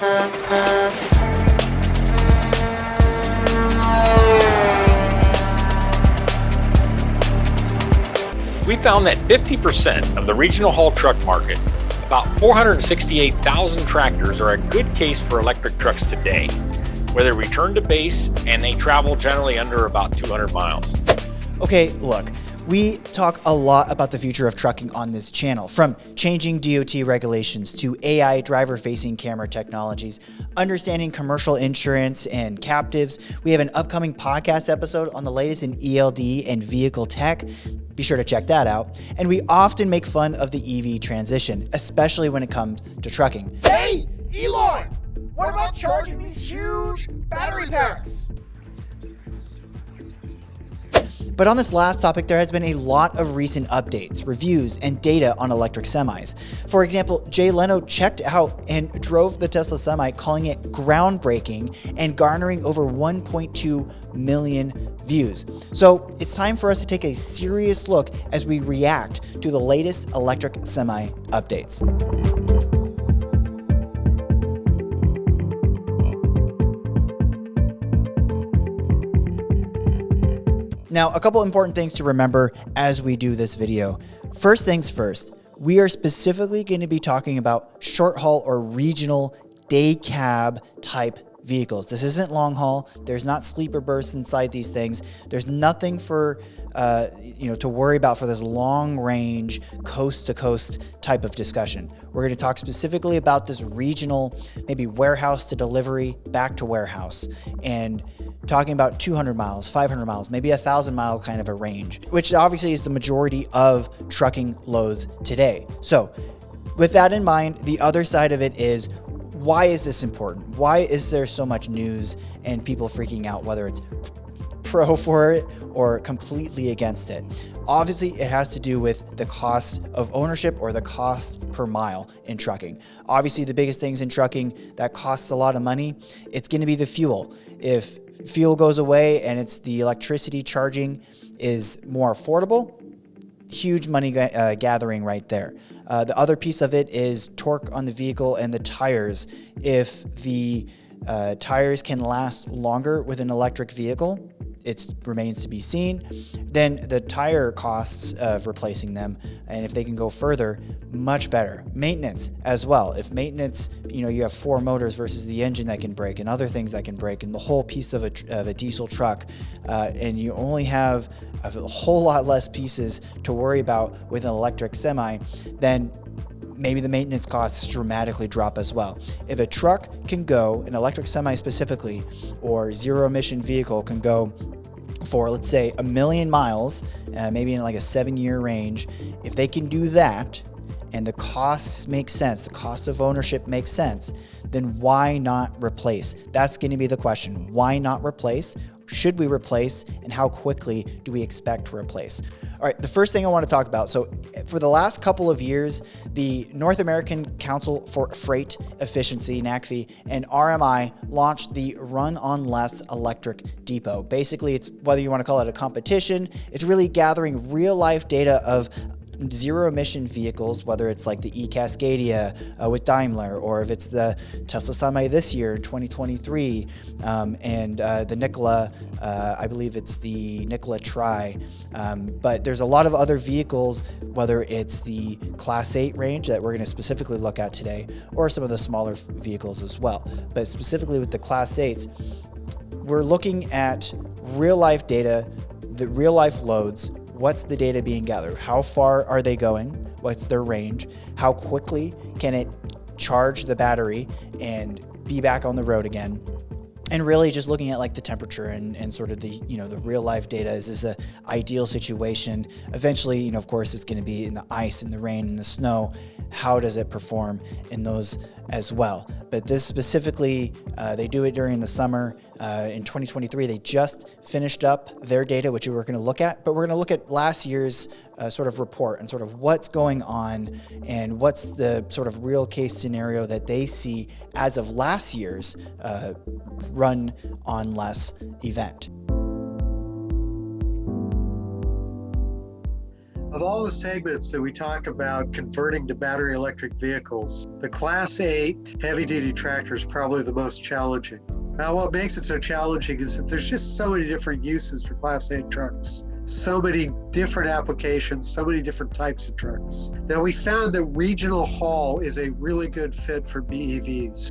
We found that 50% of the regional haul truck market, about 468,000 tractors, are a good case for electric trucks today, where they return to base and they travel generally under about 200 miles. Okay, look, we talk a lot about the future of trucking on this channel, from changing DOT regulations to AI driver-facing camera technologies, understanding commercial insurance and captives. We have an upcoming podcast episode on the latest in ELD and vehicle tech. Be sure to check that out. And we often make fun of the EV transition, especially when it comes to trucking. Hey, Elon! What about charging these huge battery packs? But on this last topic, there has been a lot of recent updates, reviews, and data on electric semis. For example, Jay Leno checked out and drove the Tesla Semi, calling it groundbreaking and garnering over 1.2 million views. So it's time for us to take a serious look as we react to the latest electric semi updates. Now, a couple important things to remember as we do this video. First things first, we are specifically going to be talking about short haul or regional day cab type vehicles. This isn't long haul. There's not sleeper berths inside these things. There's nothing for to worry about for this long range coast to coast type of discussion. We're going to talk specifically about this regional, maybe warehouse to delivery, back to warehouse, and talking about 200 miles, 500 miles, maybe 1,000-mile kind of a range, which obviously is the majority of trucking loads today. So with that in mind, the other side of it is, why is this important? Why is there so much news and people freaking out, whether it's pro for it or completely against it? Obviously, it has to do with the cost of ownership or the cost per mile in trucking. Obviously, the biggest things in trucking that costs a lot of money, it's going to be the fuel. If fuel goes away and it's the electricity charging is more affordable, huge money gathering right there. The other piece of it is torque on the vehicle and the tires. If the tires can last longer with an electric vehicle, it remains to be seen. Then the tire costs of replacing them, and if they can go further, much better. Maintenance as well. If maintenance, you have 4 motors versus the engine that can break and other things that can break and the whole piece of a diesel truck, and you only have a whole lot less pieces to worry about with an electric semi, then maybe the maintenance costs dramatically drop as well. If a truck can go, an electric semi specifically, or zero emission vehicle can go for, let's say, 1 million miles, maybe in like a 7-year range, if they can do that and the costs make sense, the cost of ownership makes sense, then why not replace? That's going to be the question. Why not replace? Should we replace, and how quickly do we expect to replace? All right, the first thing I want to talk about. So for the last couple of years, the North American Council for Freight Efficiency, NACFE, and RMI launched the Run on Less Electric Depot. Basically, it's, whether you want to call it a competition, it's really gathering real life data of zero emission vehicles, whether it's like the eCascadia with Daimler, or if it's the Tesla Semi this year, 2023, and the Nikola, I believe it's the Nikola Tri. But there's a lot of other vehicles, whether it's the Class 8 range that we're going to specifically look at today, or some of the smaller vehicles as well. But specifically with the Class 8s, we're looking at real life data, the real life loads. What's the data being gathered? How far are they going? What's their range? How quickly can it charge the battery and be back on the road again? And really just looking at like the temperature and sort of the, the real life data. Is this an ideal situation? Eventually, of course, it's going to be in the ice, in the rain, in the snow. How does it perform in those as well? But this specifically, they do it during the summer. In 2023, they just finished up their data, which we're going to look at, but we're going to look at last year's sort of report and sort of what's going on and what's the sort of real case scenario that they see as of last year's Run on Less event. Of all the segments that we talk about converting to battery electric vehicles, The Class 8 heavy-duty tractor is probably the most challenging. Now, what makes it so challenging is that there's just so many different uses for Class 8 trucks. So many different applications, so many different types of trucks. Now, we found that regional haul is a really good fit for BEVs.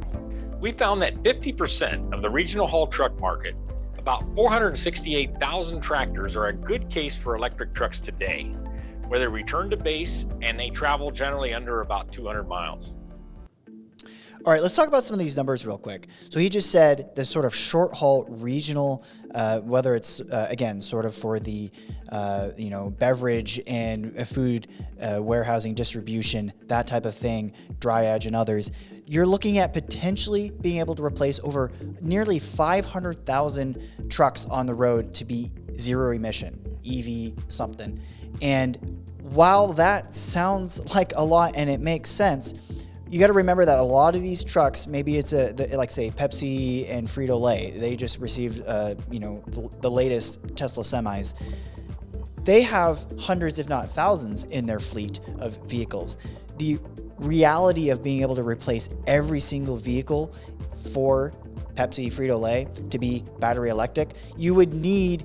We found that 50% of the regional haul truck market, about 468,000 tractors, are a good case for electric trucks today, where they return to base and they travel generally under about 200 miles. All right, let's talk about some of these numbers real quick. So he just said the sort of short haul regional, whether it's again sort of for the beverage and food warehousing distribution, that type of thing, dry edge and others. You're looking at potentially being able to replace over nearly 500,000 trucks on the road to be zero emission, EV something. And while that sounds like a lot and it makes sense, you got to remember that a lot of these trucks, maybe it's like say Pepsi and Frito-Lay, they just received the latest Tesla semis. They have hundreds, if not thousands, in their fleet of vehicles. The reality of being able to replace every single vehicle for Pepsi, Frito-Lay to be battery electric, you would need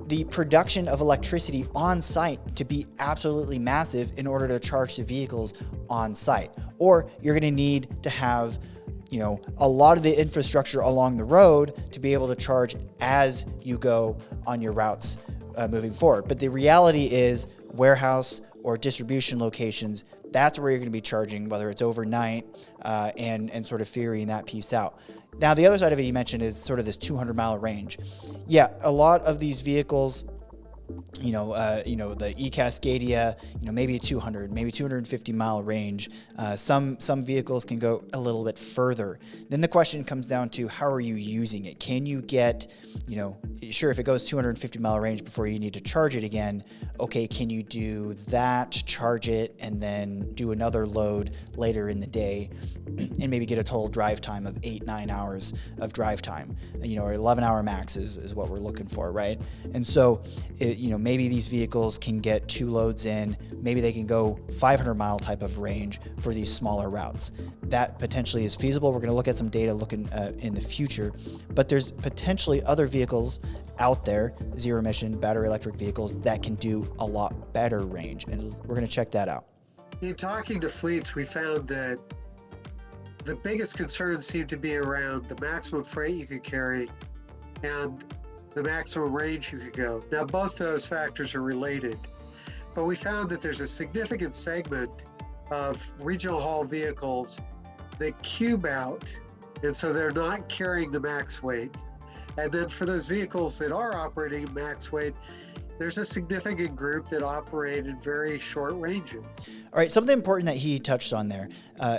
the production of electricity on site to be absolutely massive in order to charge the vehicles on site. Or you're going to need to have, a lot of the infrastructure along the road to be able to charge as you go on your routes moving forward. But the reality is warehouse or distribution locations, that's where you're going to be charging, whether it's overnight and sort of figuring that piece out. Now, the other side of it you mentioned is sort of this 200-mile range. Yeah, a lot of these vehicles, the eCascadia, maybe 200, maybe 250-mile range. Some vehicles can go a little bit further. Then the question comes down to how are you using it? Can you get, sure, if it goes 250-mile range before you need to charge it again, okay, can you do that, charge it, and then do another load later in the day and maybe get a total drive time of 8-9 hours of drive time, or 11-hour max is what we're looking for, right? And so, maybe these vehicles can get 2 loads in, maybe they can go 500-mile type of range for these smaller routes. That potentially is feasible. We're going to look at some data looking in the future, but there's potentially other vehicles out there, zero emission battery electric vehicles that can do a lot better range, and we're going to check that out. In talking to fleets, we found that the biggest concerns seem to be around the maximum freight you could carry and the maximum range you could go. Now, both those factors are related, but we found that there's a significant segment of regional haul vehicles that cube out, and so they're not carrying the max weight. And then for those vehicles that are operating max weight, there's a significant group that operate in very short ranges. All right, something important that he touched on there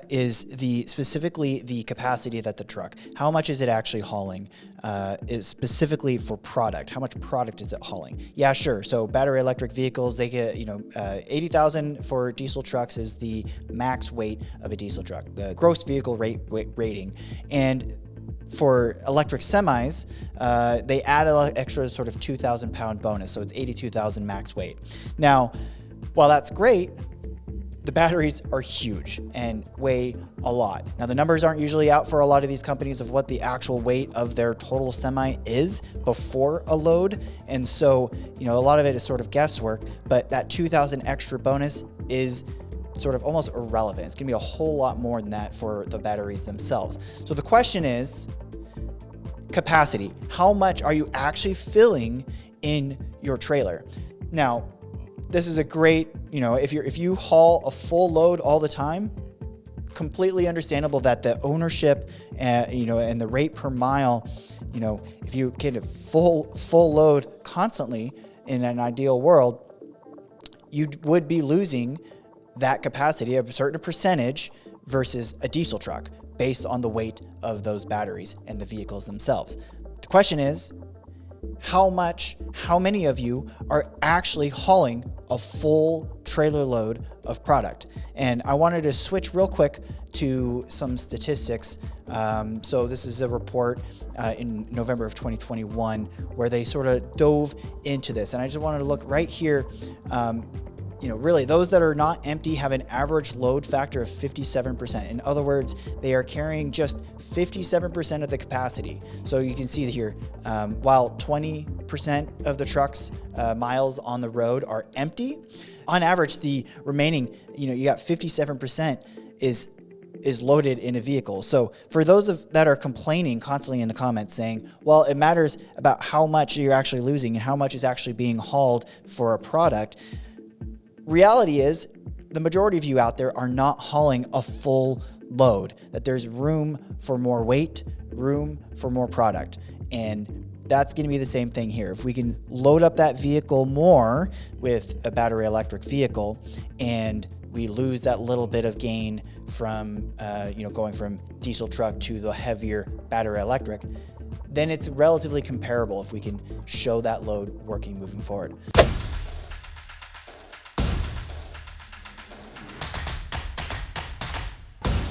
is specifically the capacity that the truck, how much is it actually hauling, is specifically for product, how much product is it hauling? Yeah, sure, so battery electric vehicles, they get, 80,000 for diesel trucks is the max weight of a diesel truck, the gross vehicle rating. And for electric semis, they add an extra sort of 2,000 pound bonus, so it's 82,000 max weight. Now, while that's great, the batteries are huge and weigh a lot. Now, the numbers aren't usually out for a lot of these companies of what the actual weight of their total semi is before a load, and so, a lot of it is sort of guesswork, but that 2,000 extra bonus is sort of almost irrelevant. It's gonna be a whole lot more than that for the batteries themselves. So the question is capacity. How much are you actually filling in your trailer? Now, this is a great, if you haul a full load all the time, completely understandable that the ownership, and the rate per mile, if you get a full load constantly in an ideal world, you would be losing that capacity, a certain percentage versus a diesel truck based on the weight of those batteries and the vehicles themselves. The question is, how many of you are actually hauling a full trailer load of product? And I wanted to switch real quick to some statistics. So this is a report in November of 2021 where they sort of dove into this. And I just wanted to look right here. really those that are not empty have an average load factor of 57%. In other words, they are carrying just 57% of the capacity. So you can see here, while 20% of the truck's miles on the road are empty, on average, the remaining, you got 57% is loaded in a vehicle. So for those that are complaining constantly in the comments saying, well, it matters about how much you're actually losing and how much is actually being hauled for a product. Reality is the majority of you out there are not hauling a full load, that there's room for more weight, room for more product. And that's going to be the same thing here. If we can load up that vehicle more with a battery electric vehicle and we lose that little bit of gain from going from diesel truck to the heavier battery electric, then it's relatively comparable if we can show that load working moving forward.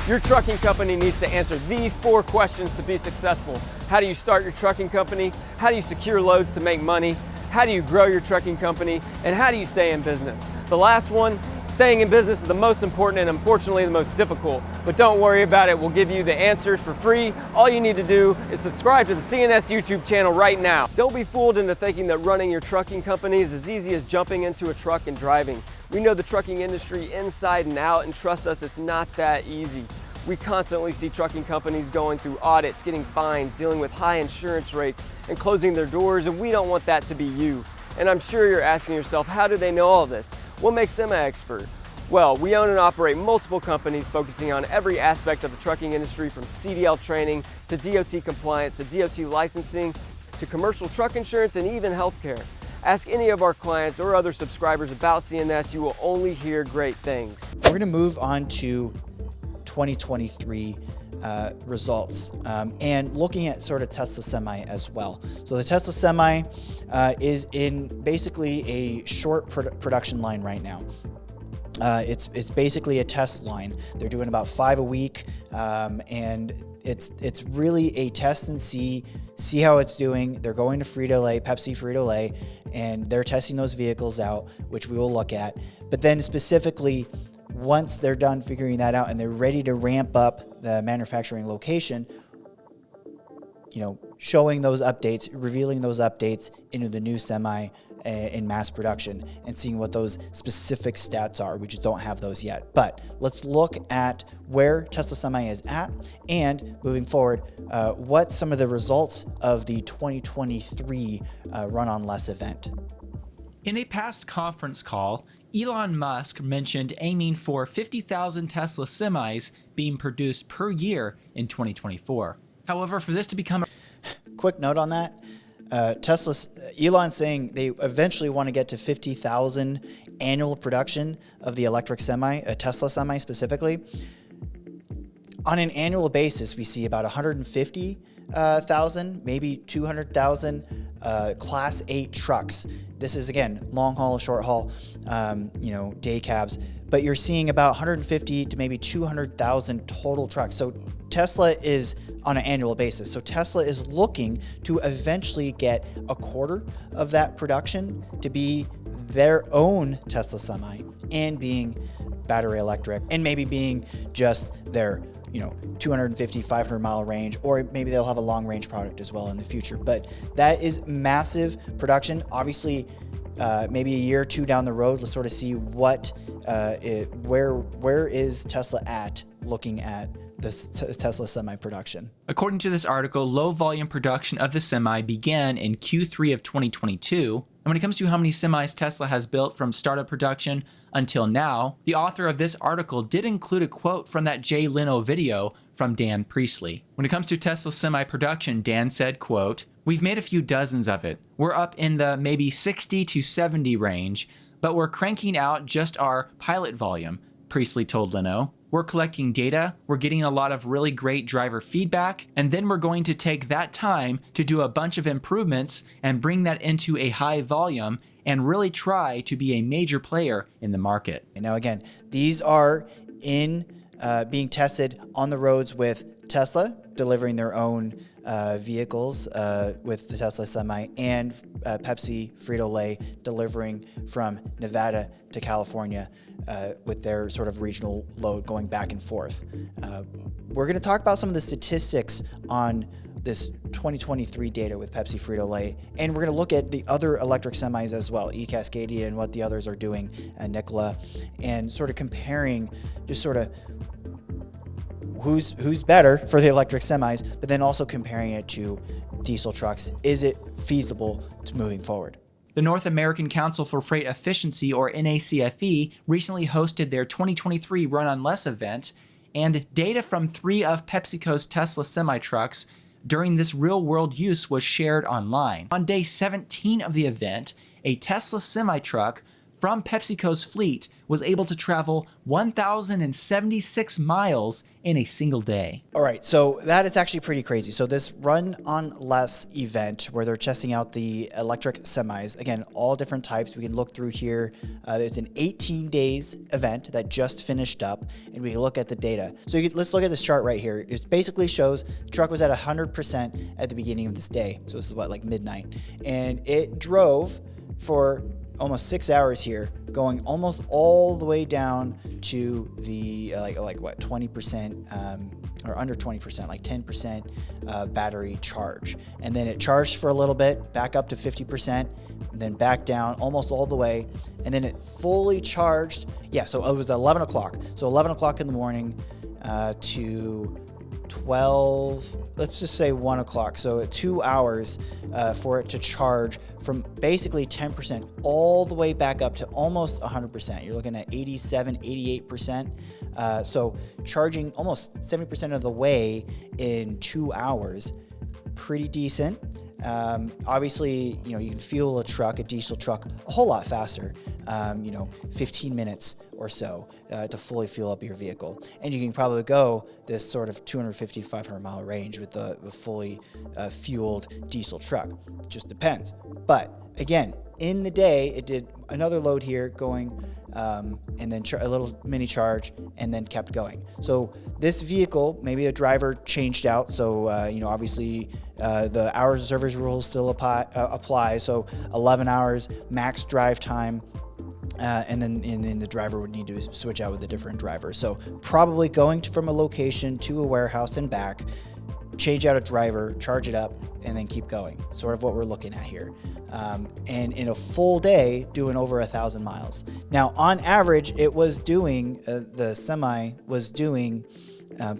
Your trucking company needs to answer these 4 questions to be successful. How do you start your trucking company? How do you secure loads to make money? How do you grow your trucking company? And how do you stay in business? The last one, staying in business, is the most important and unfortunately the most difficult. But don't worry about it, we'll give you the answers for free. All you need to do is subscribe to the CNS YouTube channel right now. Don't be fooled into thinking that running your trucking company is as easy as jumping into a truck and driving. We know the trucking industry inside and out, and trust us, it's not that easy. We constantly see trucking companies going through audits, getting fines, dealing with high insurance rates, and closing their doors, and we don't want that to be you. And I'm sure you're asking yourself, how do they know all this? What makes them an expert? Well, we own and operate multiple companies focusing on every aspect of the trucking industry, from CDL training to DOT compliance to DOT licensing to commercial truck insurance and even healthcare. Ask any of our clients or other subscribers about CNS, you will only hear great things. We're going to move on to 2023 results and looking at sort of Tesla Semi as well. So the Tesla Semi is in basically a short production line right now. It's basically a test line. They're doing about 5 a week, and it's really a test and see how it's doing. They're going to Pepsi Frito-Lay, and they're testing those vehicles out, which we will look at. But then specifically, once they're done figuring that out and they're ready to ramp up the manufacturing location, showing those updates, revealing those updates into the new Semi in mass production and seeing what those specific stats are. We just don't have those yet. But let's look at where Tesla Semi is at and moving forward, what some of the results of the 2023 Run on Less event. In a past conference call, Elon Musk mentioned aiming for 50,000 Tesla semis being produced per year in 2024. However, for this to become Quick note on that. Elon saying they eventually want to get to 50,000 annual production of the electric semi, a Tesla Semi specifically. On an annual basis, we see about 150,000, maybe 200,000 Class 8 trucks. This is, again, long haul, short haul, day cabs. But you're seeing about 150 to maybe 200,000 total trucks. So Tesla is on an annual basis. So Tesla is looking to eventually get a quarter of that production to be their own Tesla Semi and being battery electric and maybe being just their 250, 500 mile range, or maybe they'll have a long range product as well in the future. But that is massive production. Obviously, maybe a year or two down the road, let's sort of see where is Tesla at looking at this Tesla Semi production. According to this article, low volume production of the Semi began in Q3 of 2022. And when it comes to how many semis Tesla has built from startup production until now, the author of this article did include a quote from that Jay Leno video from Dan Priestley. When it comes to Tesla Semi production, Dan said, quote, "We've made a few dozens of it. We're up in the maybe 60 to 70 range, but we're cranking out just our pilot volume," Priestley told Leno. "We're collecting data, we're getting a lot of really great driver feedback, and then we're going to take that time to do a bunch of improvements and bring that into a high volume and really try to be a major player in the market." And now again, these are being tested on the roads with Tesla, delivering their own vehicles with the Tesla Semi, and Pepsi Frito-Lay delivering from Nevada to California with their sort of regional load going back and forth. We're going to talk about some of the statistics on this 2023 data with Pepsi Frito-Lay, and we're going to look at the other electric semis as well, eCascadia and what the others are doing, Nikola, and sort of comparing just sort of who's better for the electric semis, but then also comparing it to diesel trucks. Is it feasible to moving forward? The North American Council for Freight Efficiency, or NACFE, recently hosted their 2023 Run on Less event, and data from 3 of PepsiCo's Tesla semi-trucks during this real-world use was shared online. On day 17 of the event, a Tesla semi-truck from PepsiCo's fleet was able to travel 1,076 miles in a single day. All right, so that is actually pretty crazy. So this Run on Less event where they're testing out the electric semis, again, all different types. We can look through here. It's an 18 days event that just finished up, and we look at the data. So let's look at this chart right here. It basically shows the truck was at 100% at the beginning of this day. So this is what, like midnight. And it drove for almost 6 hours here, going almost all the way down to the like what, 20% or under 20%, like 10% battery charge. And then it charged for a little bit, back up to 50%, and then back down almost all the way. And then it fully charged. Yeah, so it was 11 o'clock. So 11 o'clock in the morning to 12, let's just say 1 o'clock. So 2 hours for it to charge from basically 10% all the way back up to almost 100%. You're looking at 87, 88%. So charging almost 70% of the way in 2 hours, pretty decent. Obviously, you can fuel a diesel truck, a whole lot faster, 15 minutes or so to fully fuel up your vehicle. And you can probably go this sort of 250, 500 mile range with the fully fueled diesel truck. It just depends. But again, in the day, it did another load here going and then a little mini charge, and then kept going. So this vehicle, maybe a driver changed out. So, obviously the hours of service rules still apply. So 11 hours max drive time. And then the driver would need to switch out with a different driver. So probably going from a location to a warehouse and back, change out a driver, charge it up, and then keep going. Sort of what we're looking at here. And in a full day, doing over 1,000 miles. Now, on average, it was doing, the semi was doing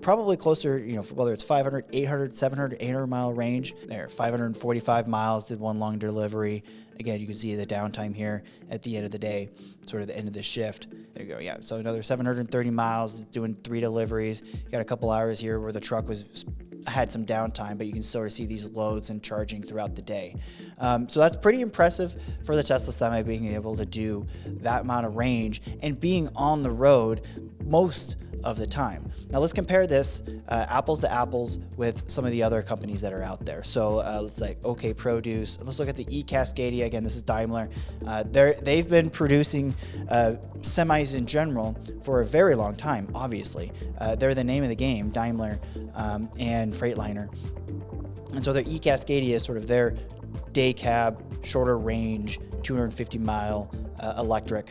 probably closer, whether it's 500, 800, 700, 800 mile range. There, 545 miles, did one long delivery. Again, you can see the downtime here at the end of the day, sort of the end of the shift. There you go, yeah. So another 730 miles, doing 3 deliveries. You got a couple hours here where the truck had some downtime, but you can sort of see these loads and charging throughout the day. So that's pretty impressive for the Tesla Semi, being able to do that amount of range and being on the road most of the time. Now let's compare this apples to apples with some of the other companies that are out there. So let's like OK Produce. Let's look at the eCascadia. Again, this is Daimler. They've been producing semis in general for a very long time, obviously. They're the name of the game, Daimler and Freightliner. And so their eCascadia is sort of their day cab, shorter range, 250 mile electric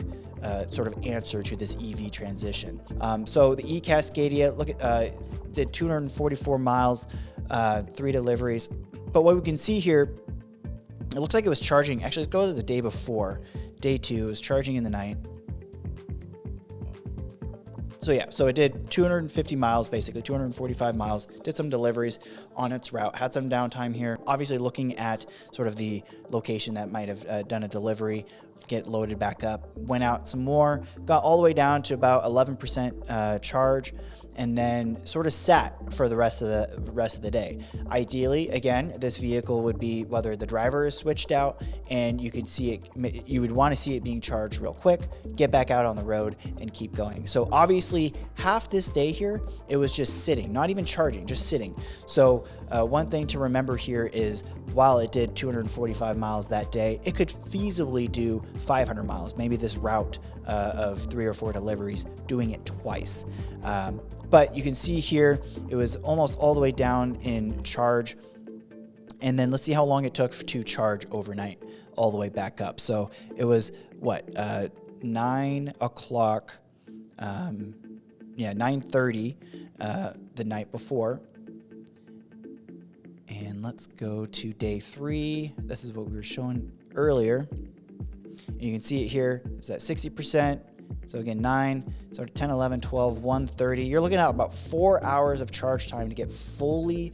sort of answer to this EV transition. So the eCascadia did 244 miles, 3 deliveries. But what we can see here, it looks like it was charging. Actually, let's go to the day before. Day 2, it was charging in the night. So yeah, so it did 250 miles, basically 245 miles, did some deliveries on its route, had some downtime here. Obviously looking at sort of the location that might have done a delivery, get loaded back up, went out some more, got all the way down to about 11% charge, and then sort of sat for the rest of the day. Ideally, again, this vehicle would be whether the driver is switched out, and you could see it. You would want to see it being charged real quick, get back out on the road, and keep going. So obviously, half this day here, it was just sitting, not even charging, just sitting. So one thing to remember here is while it did 245 miles that day, it could feasibly do 500 miles. Maybe this route of 3 or 4 deliveries, doing it twice. But you can see here, it was almost all the way down in charge. And then let's see how long it took to charge overnight all the way back up. So it was what, 9 o'clock, 9:30 the night before. And let's go to day 3. This is what we were showing earlier. And you can see it here. It's at 60%. So again, 9, so 10, 11, 12, 1:30. You're looking at about 4 hours of charge time to get fully,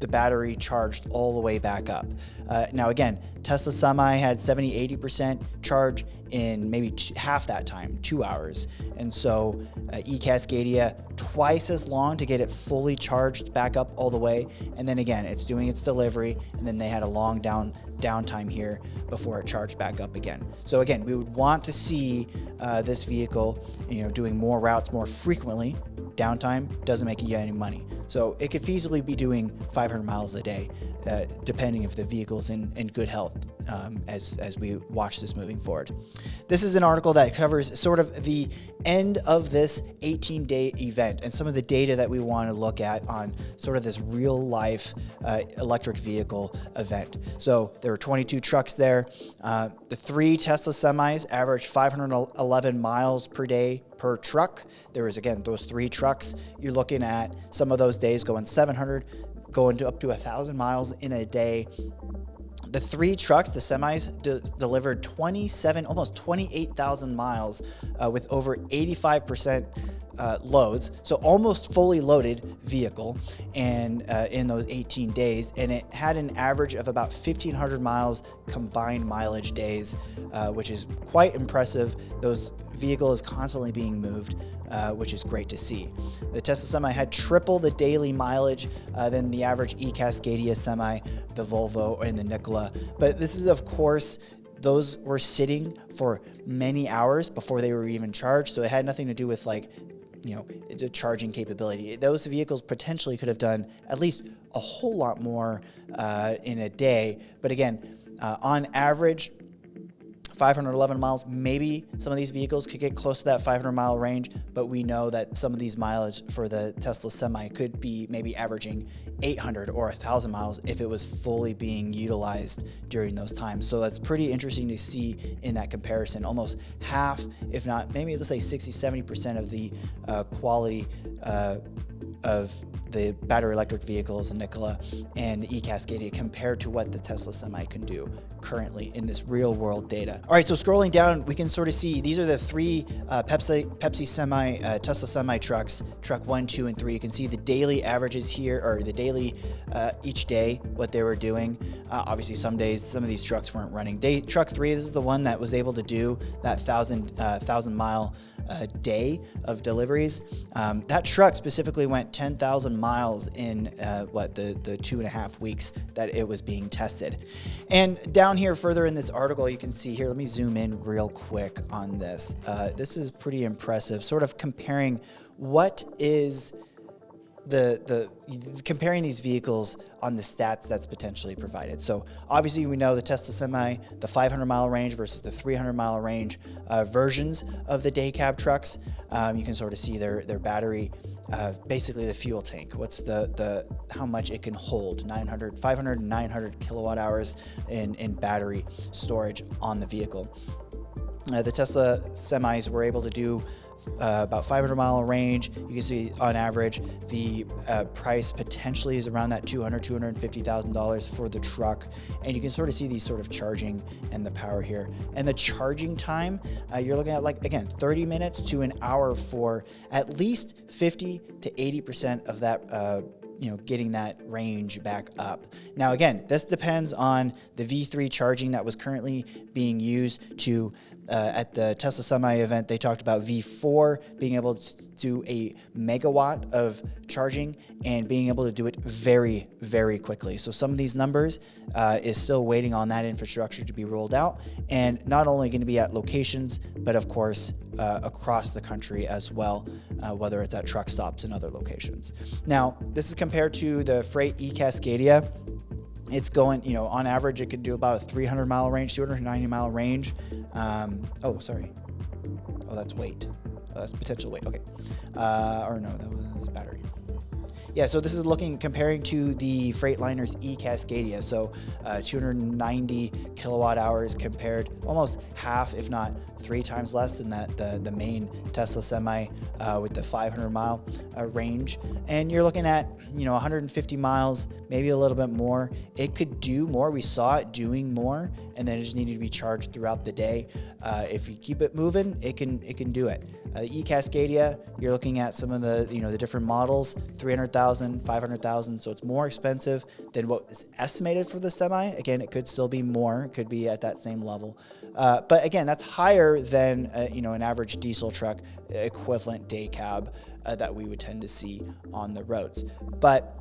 the battery charged all the way back up. Now again, Tesla Semi had 70-80% charge in maybe half that time, 2 hours. And so eCascadia, twice as long to get it fully charged back up all the way. And then again, it's doing its delivery, and then they had a long downtime here before it charged back up again. So again, we would want to see this vehicle, doing more routes more frequently. Downtime doesn't make you any money. So it could feasibly be doing 500 miles a day, depending if the vehicle's in good health as we watch this moving forward. This is an article that covers sort of the end of this 18-day event and some of the data that we want to look at on sort of this real life electric vehicle event. So there were 22 trucks there. The 3 Tesla semis averaged 511 miles per day per truck. There was, again, those 3 trucks. You're looking at some of those days going 700, going to up to 1,000 miles in a day. The 3 trucks, the semis, delivered 27, almost 28,000 miles with over 85% loads. So almost fully loaded vehicle and in those 18 days. And it had an average of about 1,500 miles combined mileage days, which is quite impressive. Those vehicle is constantly being moved, which is great to see. The Tesla Semi had triple the daily mileage than the average eCascadia Semi, the Volvo, and the Nikola. But this is, of course, those were sitting for many hours before they were even charged. So it had nothing to do with the charging capability. Those vehicles potentially could have done at least a whole lot more in a day. But again, on average, 511 miles, maybe some of these vehicles could get close to that 500 mile range, but we know that some of these mileage for the Tesla Semi could be maybe averaging 800 or 1,000 miles if it was fully being utilized during those times. So that's pretty interesting to see in that comparison. Almost half, if not maybe let's say 60-70% of the quality of the battery electric vehicles, the Nikola and the eCascadia, compared to what the Tesla Semi can do currently in this real world data. All right, so scrolling down, we can sort of see these are the 3 Pepsi Semi, Tesla Semi trucks, truck 1, 2, and 3. You can see the daily averages here, or the daily each day, what they were doing. Obviously, some days, some of these trucks weren't running. Truck 3, this is the one that was able to do that 1,000 mile day of deliveries. That truck specifically went 10,000 miles in the 2.5 weeks that it was being tested. And down here further in this article, you can see here, let me zoom in real quick on this. This is pretty impressive, sort of comparing what is comparing these vehicles on the stats that's potentially provided. So obviously we know the Tesla Semi, the 500 mile range versus the 300 mile range versions of the day cab trucks. You can sort of see their battery, basically the fuel tank. What's how much it can hold, 500 and 900 kilowatt hours in battery storage on the vehicle. The Tesla Semis were able to do about 500 mile range. You can see on average the price potentially is around that $250,000 for the truck, and you can sort of see these sort of charging and the power here. And the charging time, you're looking at 30 minutes to an hour for at least 50 to 80% of that getting that range back up. Now, again, this depends on the V3 charging that was currently being used to at the Tesla Semi event, they talked about V4 being able to do a megawatt of charging and being able to do it very, very quickly. So some of these numbers is still waiting on that infrastructure to be rolled out, and not only going to be at locations, but of course across the country as well, whether it's at truck stops and other locations. Now, this is compared to the Freight eCascadia. It's going, on average, it could do about a 300 mile range, 290 mile range. That's weight. That's potential weight. Okay. Or no, that was battery. Yeah, so this is comparing to the Freightliner's eCascadia. So 290 kilowatt hours compared, almost half, if not 3 times less than the main Tesla Semi with the 500 mile range. And you're looking at, 150 miles, maybe a little bit more. It could do more. We saw it doing more, and then it just needed to be charged throughout the day. If you keep it moving, it can do it. The eCascadia, you're looking at some of the the different models, 300,000, 500,000. So it's more expensive than what is estimated for the Semi. Again, it could still be more. It could be at that same level. But again, that's higher than an average diesel truck equivalent day cab that we would tend to see on the roads. But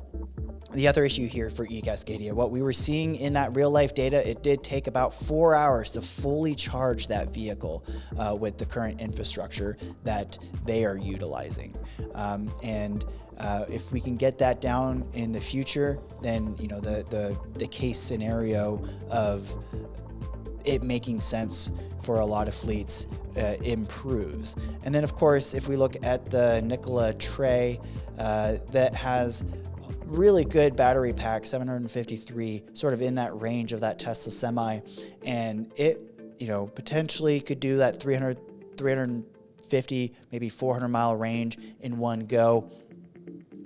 the other issue here for eCascadia, what we were seeing in that real life data, it did take about 4 hours to fully charge that vehicle with the current infrastructure that they are utilizing. If we can get that down in the future, then the case scenario of it making sense for a lot of fleets improves. And then of course, if we look at the Nikola tray that has really good battery pack, 753, sort of in that range of that Tesla Semi, and it potentially could do that 350, maybe 400 mile range in one go.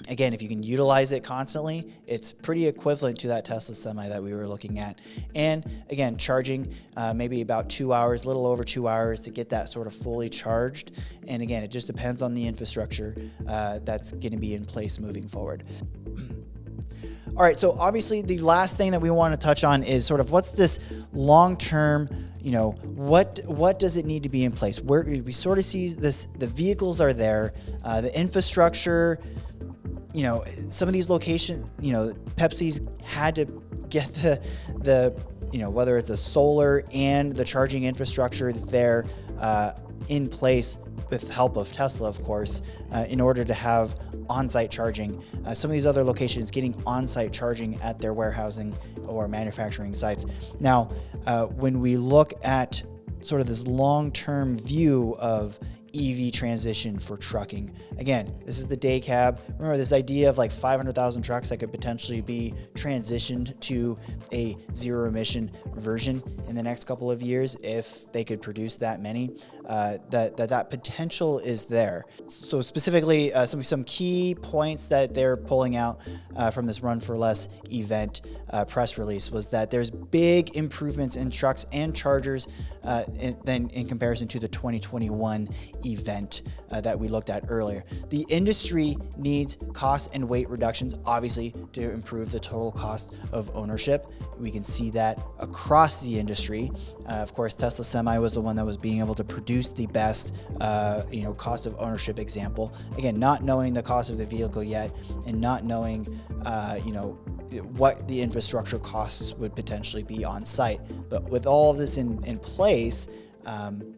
Again, if you can utilize it constantly, it's pretty equivalent to that Tesla Semi that we were looking at. And again, charging maybe about 2 hours, a little over 2 hours to get that sort of fully charged. And again, it just depends on the infrastructure that's going to be in place moving forward. All right, so obviously the last thing that we want to touch on is sort of what's this long-term, what does it need to be in place? Where we sort of see this, the vehicles are there, the infrastructure, some of these locations, Pepsi's had to get the whether it's a solar and the charging infrastructure there in place with help of Tesla, of course, in order to have on-site charging. Some of these other locations getting on-site charging at their warehousing or manufacturing sites. Now, when we look at sort of this long-term view of EV transition for trucking. Again, this is the day cab. Remember this idea of like 500,000 trucks that could potentially be transitioned to a zero emission version in the next couple of years if they could produce that many. That potential is there. So specifically, some key points that they're pulling out from this Run for Less event press release was that there's big improvements in trucks and chargers in comparison to the 2021 event that we looked at earlier. The industry needs cost and weight reductions, obviously, to improve the total cost of ownership. We can see that across the industry. Of course, Tesla Semi was the one that was being able to produce the best, cost of ownership example. Again, not knowing the cost of the vehicle yet, and not knowing, what the infrastructure costs would potentially be on site. But with all of this in place,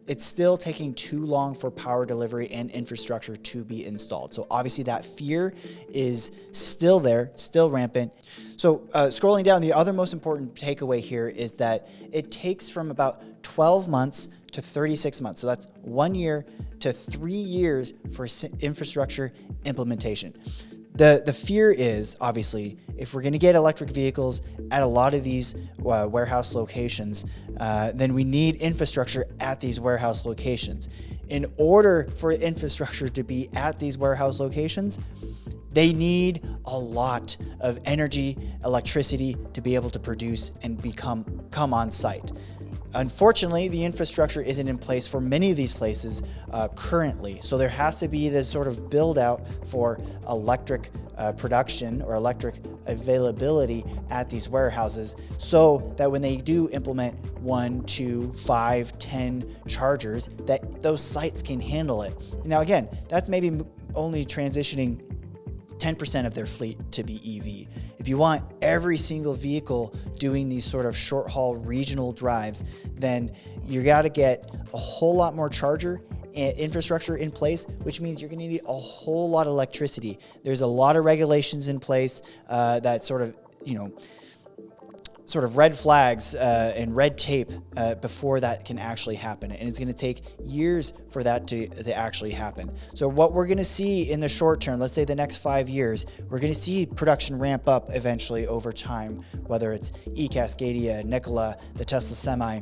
it's still taking too long for power delivery and infrastructure to be installed. So obviously that fear is still there, still rampant. So scrolling down, the other most important takeaway here is that it takes from about 12 months to 36 months. So that's 1 year to 3 years for infrastructure implementation. The fear is, obviously, if we're going to get electric vehicles at a lot of these warehouse locations, then we need infrastructure at these warehouse locations. In order for infrastructure to be at these warehouse locations, they need a lot of energy, electricity to be able to produce and come on site. Unfortunately, the infrastructure isn't in place for many of these places currently. So there has to be this sort of build out for electric production or electric availability at these warehouses, so that when they do implement 1, 2, 5, 10 chargers, that those sites can handle it. Now, again, that's maybe only transitioning 10% of their fleet to be EV. If you want every single vehicle doing these sort of short haul regional drives, then you got to get a whole lot more charger infrastructure in place, which means you're going to need a whole lot of electricity. There's a lot of regulations in place that sort of, red flags and red tape before that can actually happen. And it's going to take years for that to actually happen. So what we're going to see in the short term, let's say the next 5 years, we're going to see production ramp up eventually over time, whether it's Cascadia, Nikola, the Tesla Semi.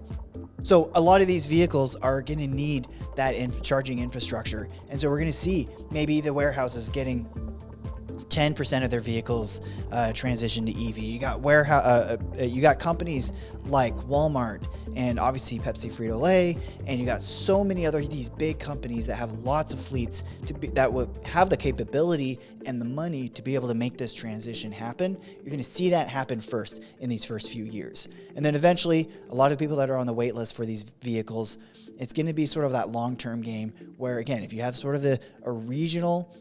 So a lot of these vehicles are going to need that charging infrastructure. And so we're going to see maybe the warehouses getting 10% of their vehicles transition to EV. You got companies like Walmart and obviously Pepsi, Frito-Lay, and you got so many other these big companies that have lots of fleets that will have the capability and the money to be able to make this transition happen. You're going to see that happen first in these first few years, and then eventually, a lot of people that are on the wait list for these vehicles, it's going to be sort of that long-term game where, again, if you have sort of a regional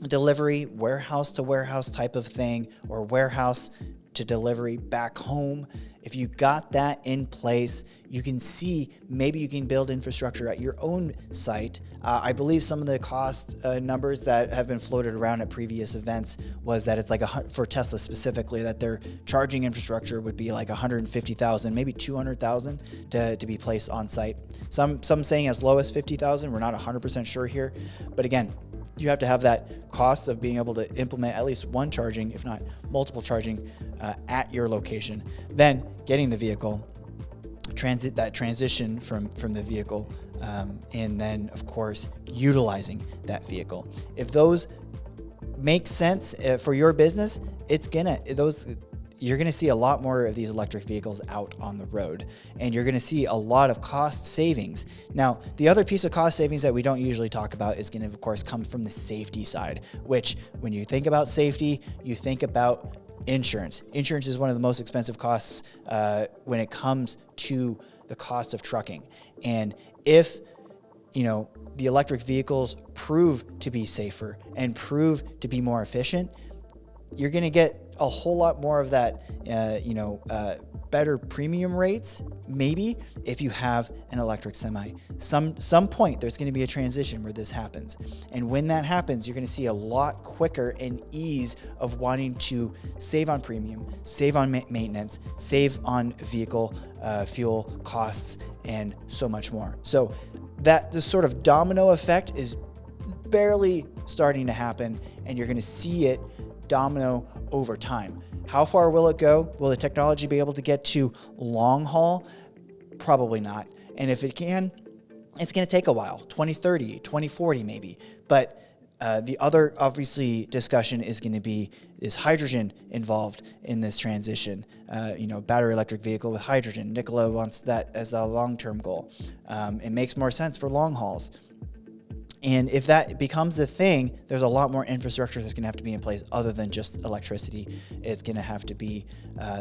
delivery, warehouse to warehouse type of thing, or warehouse to delivery back home, if you got that in place, you can see maybe you can build infrastructure at your own site. I believe some of the cost numbers that have been floated around at previous events was that it's like for Tesla specifically, that their charging infrastructure would be like $150,000, maybe $200,000 to be placed on site. Some saying as low as $50,000. We're not 100% sure here, but again, you have to have that cost of being able to implement at least one charging, if not multiple charging, at your location. Then getting the vehicle, transition from the vehicle, and then of course utilizing that vehicle. If those make sense for your business, you're going to see a lot more of these electric vehicles out on the road, and you're going to see a lot of cost savings. Now, the other piece of cost savings that we don't usually talk about is going to, of course, come from the safety side, which when you think about safety, you think about insurance. Insurance is one of the most expensive costs when it comes to the cost of trucking. And if the electric vehicles prove to be safer and prove to be more efficient, you're going to get a whole lot more of that, better premium rates, maybe, if you have an electric semi. Some point, there's going to be a transition where this happens. And when that happens, you're going to see a lot quicker and ease of wanting to save on premium, save on maintenance, save on vehicle fuel costs, and so much more. So that this sort of domino effect is barely starting to happen, and you're going to see it domino over time. How far will it go? Will the technology be able to get to long haul? Probably not. And if it can, it's going to take a while, 2030, 2040 maybe. But the other, obviously, discussion is going to be, is hydrogen involved in this transition? Battery electric vehicle with hydrogen. Nikola wants that as the long-term goal. It makes more sense for long hauls. And if that becomes the thing, there's a lot more infrastructure that's going to have to be in place other than just electricity. It's going to have to be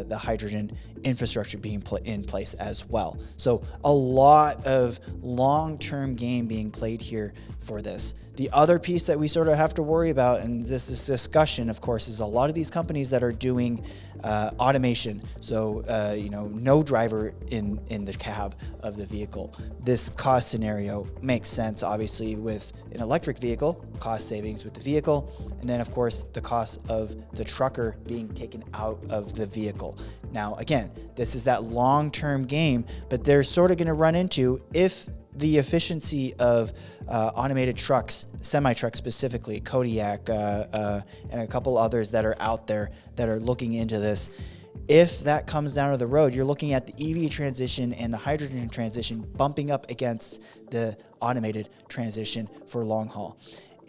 the hydrogen infrastructure being put in place as well. So a lot of long-term game being played here for this. The other piece that we sort of have to worry about, and this discussion, of course, is a lot of these companies that are doing automation. So, no driver in the cab of the vehicle. This cost scenario makes sense, obviously, with an electric vehicle, cost savings with the vehicle, and then, of course, the cost of the trucker being taken out of the vehicle. Now, again, this is that long-term game, but they're sort of going to run into, if the efficiency of automated trucks, semi-trucks specifically, Kodiak, and a couple others that are out there that are looking into this, if that comes down to the road, you're looking at the EV transition and the hydrogen transition bumping up against the automated transition for long haul.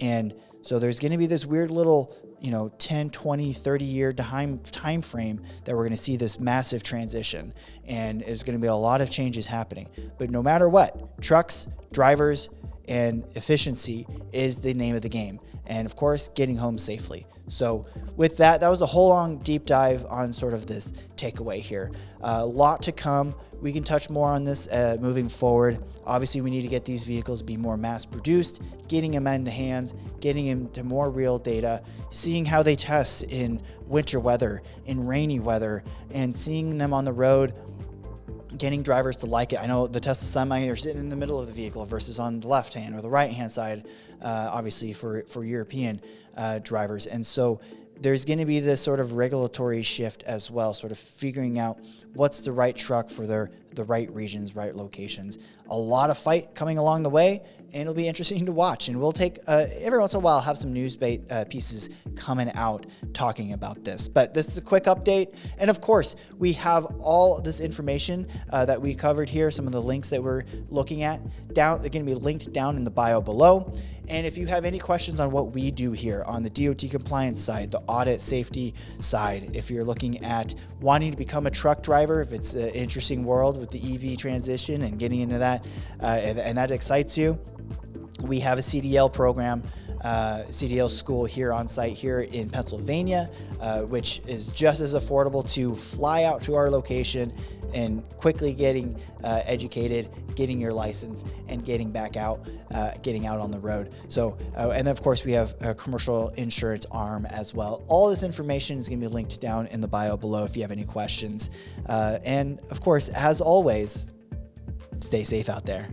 And so there's going to be this weird little 10, 20, 30 year time frame that we're going to see this massive transition, and there's going to be a lot of changes happening. But no matter what, trucks, drivers, and efficiency is the name of the game. And of course, getting home safely. So with that was a whole long deep dive on sort of this takeaway here. A lot to come. We can touch more on this moving forward. Obviously, we need to get these vehicles be more mass produced, getting them into hands, getting into more real data, seeing how they test in winter weather, in rainy weather, and seeing them on the road, getting drivers to like it. I know the Tesla Semi are sitting in the middle of the vehicle versus on the left hand or the right hand side, obviously for European drivers. And so there's going to be this sort of regulatory shift as well, sort of figuring out what's the right truck for the right regions, right locations. A lot of fight coming along the way, and it'll be interesting to watch. And we'll take, every once in a while, have some news pieces coming out talking about this. But this is a quick update. And of course, we have all this information that we covered here, some of the links that we're looking at, they're going to be linked down in the bio below. And if you have any questions on what we do here on the DOT compliance side, the audit safety side, if you're looking at wanting to become a truck driver, if it's an interesting world with the EV transition and getting into that, and that excites you, we have a CDL program, CDL school here on site here in Pennsylvania, which is just as affordable to fly out to our location and quickly getting educated, getting your license, and getting back out, getting out on the road. So, and then of course we have a commercial insurance arm as well. All this information is going to be linked down in the bio below if you have any questions. And of course, as always, stay safe out there.